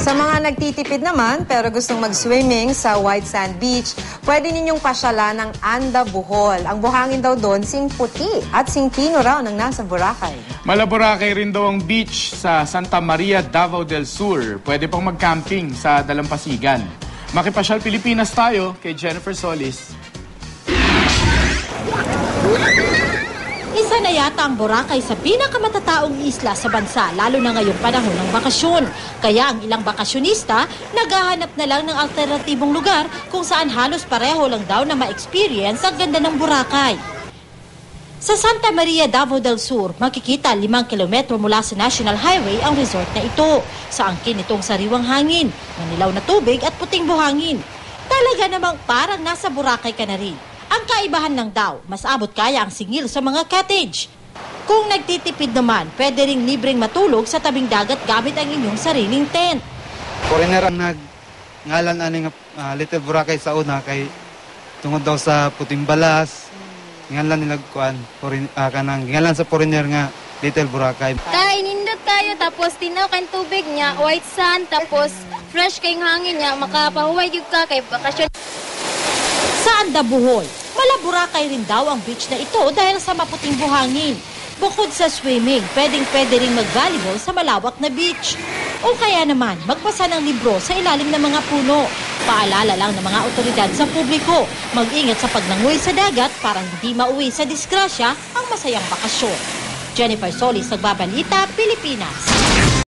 Sa mga nagtitipid naman pero gustong mag-swimming sa White Sand Beach, pwede ninyong pasyalan ng Anda Bohol. Ang buhangin daw doon sing puti at sing pino raw ng nasa Boracay. Malaboracay rin daw ang beach sa Santa Maria, Davao del Sur. Pwede pang mag-camping sa Dalampasigan. Makipasyal Pilipinas tayo kay Jennifer Solis. Isa na yata ang Boracay sa pinakamatataong isla sa bansa, lalo na ngayong panahon ng bakasyon. Kaya ang ilang bakasyonista, naghahanap na lang ng alternatibong lugar kung saan halos pareho lang daw na ma-experience ang ganda ng Boracay. Sa Santa Maria, Davao del Sur, makikita 5 kilometro mula sa National Highway ang resort na ito. Sa angkin itong sariwang hangin, manilaw na tubig at puting buhangin. Talaga namang parang nasa Boracay ka na rin. Ang kaibahan lang daw, mas abot kaya ang singil sa mga cottage. Kung nagtitipid naman, pwede ring libreng matulog sa tabing dagat gamit ang inyong sariling tent. Foreigner ang ngalan aning Little Boracay sa una kay tungod daw sa puting balas. Ngalan nila kuan, kanang ngalan sa foreigner nga Little Boracay. Kainindot kayo tapos tinaw kay tubig niya, white sand tapos fresh kay hangin niya, makapahuway gyud ka kay bakasyon. Sa Anda Bohol, Malaboracay rin daw ang beach na ito dahil sa maputing buhangin. Bukod sa swimming, pwede rin mag-volleyball sa malawak na beach. O kaya naman, magbasa ng libro sa ilalim ng mga puno. Paalala lang ng mga otoridad sa publiko, mag-ingat sa pagnangoy sa dagat para hindi mauwi sa disgrasya ang masayang bakasyon. Jennifer Solis, Nagbabalita, Pilipinas.